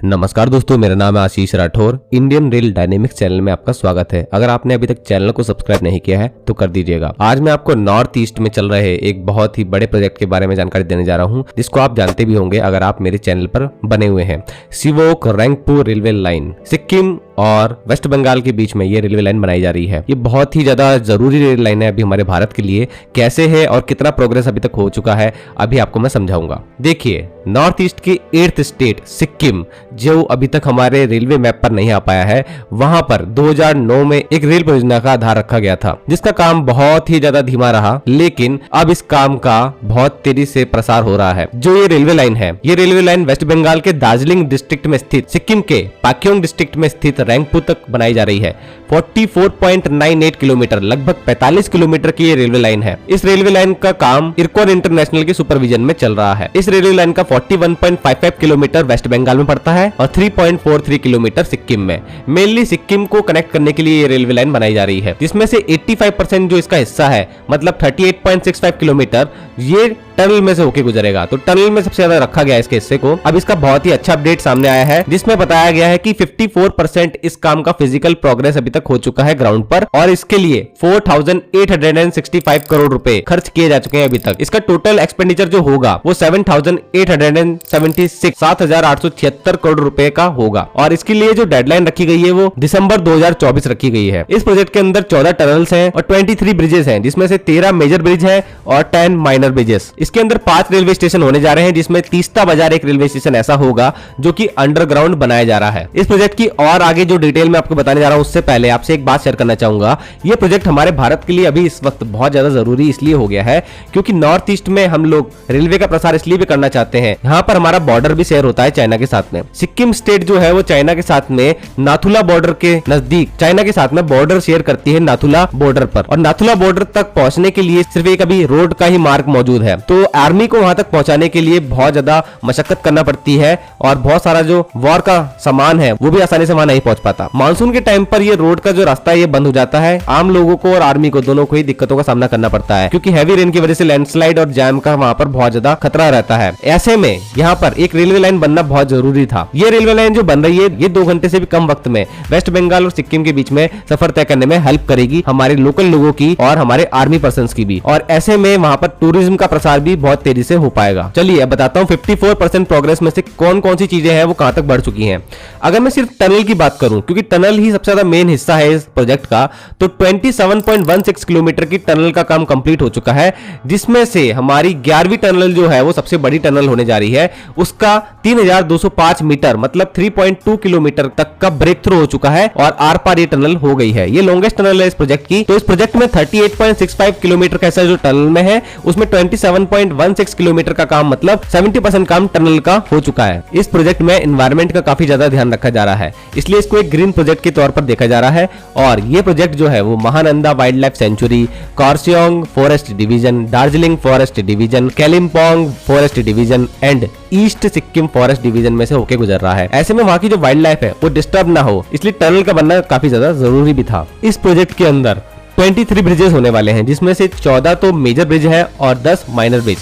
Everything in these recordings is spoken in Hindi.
नमस्कार दोस्तों, मेरा नाम है Ashish Rathore. Indian rail dynamics channel में आपका स्वागत है। अगर आपने अभी तक चैनल को सब्सक्राइब नहीं किया है तो कर दीजिएगा। आज मैं आपको नॉर्थ ईस्ट में चल रहे एक बहुत ही बड़े प्रोजेक्ट के बारे में जानकारी देने जा रहा हूं, जिसको आप जानते भी होंगे अगर आप मेरे चैनल पर बने हुए हैं। सिवोक रंगपुर रेलवे लाइन सिक्किम और वेस्ट बंगाल के बीच में ये रेलवे लाइन बनाई जा रही है। ये बहुत ही ज्यादा जरूरी रेल लाइन है अभी हमारे भारत के लिए। कैसे है और कितना प्रोग्रेस अभी तक हो चुका है अभी आपको मैं समझाऊंगा। देखिए, नॉर्थ ईस्ट की 8th स्टेट सिक्किम, जो अभी तक हमारे रेलवे मैप पर नहीं आ पाया है, वहां पर 2009 में एक रेल परियोजना का आधार रखा गया था, जिसका काम बहुत ही ज्यादा धीमा रहा। लेकिन अब इस काम का बहुत तेजी से प्रसार हो रहा है। जो ये रेलवे लाइन है, ये रेलवे लाइन वेस्ट बंगाल के दार्जिलिंग डिस्ट्रिक्ट में स्थित सिक्किम के पाक्योंग डिस्ट्रिक्ट में स्थित रंगपुर तक बनाई जा रही है। 44.98 किलोमीटर, लगभग 45 किलोमीटर की ये रेलवे लाइन है। इस रेलवे लाइन का काम इरकॉन इंटरनेशनल के सुपरविजन में चल रहा है। इस रेलवे लाइन का 41.55 किलोमीटर वेस्ट बंगाल में पड़ता है और 3.43 किलोमीटर सिक्किम में। मेनली सिक्किम को कनेक्ट करने के लिए ये रेलवे लाइन बनाई जा रही है, जिसमें से 85% जो इसका हिस्सा है, मतलब 38.65 किलोमीटर, ये टनल में से होके गुजरेगा। तो टनल में सबसे ज्यादा रखा गया है इसके हिस्से को। अब इसका बहुत ही अच्छा अपडेट सामने आया है, जिसमें बताया गया है कि 54% इस काम का फिजिकल प्रोग्रेस अभी तक हो चुका है ग्राउंड पर, और इसके लिए 4,865 करोड़ रुपए खर्च किए जा चुके हैं अभी तक। इसका टोटल एक्सपेंडिचर जो होगा वो 7,876 करोड़ रुपए का होगा। और इसके लिए जो डेडलाइन रखी गई है वो दिसंबर 2024 रखी गई है। इस प्रोजेक्ट के अंदर 14 टनल्स हैं और 23 ब्रिजेस हैं, जिसमें से 13 मेजर ब्रिज है और 10 माइनर ब्रिजेस। इसके अंदर 5 रेलवे स्टेशन होने जा रहे हैं, जिसमें तीस्ता बाजार एक रेलवे स्टेशन ऐसा होगा जो कि अंडरग्राउंड बनाया जा रहा है। इस प्रोजेक्ट की और आगे जो डिटेल में आपको बताने जा रहा हूं, उससे पहले आपसे एक बात शेयर करना चाहूंगा। ये प्रोजेक्ट हमारे भारत के लिए अभी इस वक्त बहुत ज्यादा जरूरी इसलिए हो गया है क्योंकि नॉर्थ ईस्ट में हम लोग रेलवे का प्रसार इसलिए भी करना चाहते हैं, यहाँ पर हमारा बॉर्डर भी शेयर होता है चाइना के साथ में। सिक्किम स्टेट जो है वो चाइना के साथ में नाथुला बॉर्डर के नजदीक चाइना के साथ में बॉर्डर शेयर करती है नाथुला बॉर्डर पर। और नाथुला बॉर्डर तक पहुंचने के लिए सिर्फ एक अभी रोड का ही मार्ग मौजूद है, तो आर्मी को वहां तक पहुंचाने के लिए बहुत ज्यादा मशक्कत करना पड़ती है और बहुत सारा जो वॉर का सामान है वो भी आसानी से वहां नहीं पहुंच पाता। मानसून के टाइम पर ये रोड का जो रास्ता है ये बंद हो जाता है। आम लोगों को और आर्मी को दोनों को ही दिक्कतों का सामना करना पड़ता है, क्योंकि हैवी रेन की वजह से लैंडस्लाइड और जैम का वहां पर बहुत ज्यादा खतरा रहता है। ऐसे में यहाँ पर एक रेलवे लाइन बनना बहुत जरूरी था। ये रेलवे लाइन जो बन रही है, ये 2 घंटे से भी कम वक्त में वेस्ट बंगाल और सिक्किम के बीच में सफर तय करने में हेल्प करेगी, हमारे लोकल लोगों की और हमारे आर्मी पर्संस की भी। और ऐसे में वहां पर टूरिज्म का प्रसार भी बहुत तेजी से हो पाएगा। चलिए अब बताता हूँ 54% प्रोग्रेस में से कौन कौन सी चीजें हैं वो कहां तक बढ़ चुकी हैं। अगर मैं सिर्फ टनल की बात करूं, क्योंकि टनल ही सबसे ज्यादा मेन हिस्सा है इस प्रोजेक्ट का, तो 27.16 किलोमीटर की टनल का काम कंप्लीट हो चुका है, जिसमें से हमारी 11वीं टनल जो है वो सबसे बड़ी टनल होने जा रही है। उसका 3,205 मीटर मतलब 3.2 किलोमीटर तक का ब्रेक थ्रू हो चुका है और आर पार ये टनल हो गई है। ये लॉन्गेस्ट टनल है इस प्रोजेक्ट की। तो इस प्रोजेक्ट में 38.65 किलोमीटर का हिस्सा जो टनल में है, उसमें 27.16 किलोमीटर का काम मतलब 70% काम टनल का हो चुका है। इस प्रोजेक्ट में एनवायरनमेंट का काफी ज्यादा ध्यान रखा जा रहा है, इसलिए इसको एक ग्रीन प्रोजेक्ट के तौर पर देखा जा रहा है। और ये प्रोजेक्ट जो है वो Mahananda wildlife sanctuary, Kurseong forest division, Darjeeling forest division, Kalimpong forest division and east Sikkim forest division में से होकर गुजर रहा है। ऐसे में वहां की जो वाइल्ड लाइफ है वो डिस्टर्ब ना हो, इसलिए टनल का बनना काफी ज्यादा जरूरी भी था। इस प्रोजेक्ट के अंदर 23 ब्रिजेस होने वाले हैं, जिसमें से 14 तो मेजर ब्रिज है और 10 माइनर ब्रिज।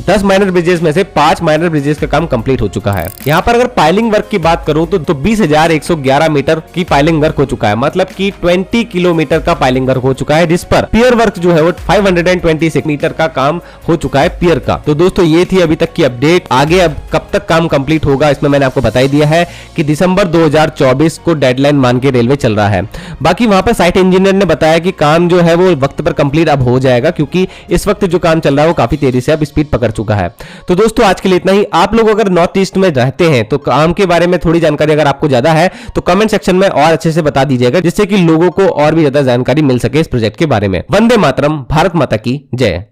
10 माइनर ब्रिजेस में से 5 माइनर ब्रिजेस का काम कंप्लीट हो चुका है। यहाँ पर अगर पाइलिंग वर्क की बात करूं तो 20,111 मीटर की पाइलिंग वर्क हो चुका है, मतलब कि 20 किलोमीटर का पाइलिंग वर्क हो चुका है, जिस पर पियर वर्क जो है वो 526 मीटर का काम हो चुका है पियर का। तो दोस्तों ये थी अभी तक की अपडेट। आगे अब कब तक काम कंप्लीट होगा इसमें मैंने आपको बता ही दिया है कि दिसंबर 2024 को डेडलाइन मान के रेलवे चल रहा है। बाकी वहां पर साइट इंजीनियर ने बताया कि काम जो है वो वक्त पर कंप्लीट अब हो जाएगा, क्योंकि इस वक्त जो काम चल रहा है वो काफी तेजी से अब स्पीड पकड़ चुका है। तो दोस्तों आज के लिए इतना ही। आप लोग अगर नॉर्थ ईस्ट में रहते हैं तो काम के बारे में थोड़ी जानकारी अगर आपको ज्यादा है तो कमेंट सेक्शन में और अच्छे से बता दीजिएगा, जिससे कि लोगों को और भी ज्यादा जानकारी मिल सके इस प्रोजेक्ट के बारे में। वंदे मातरम, भारत माता की जय।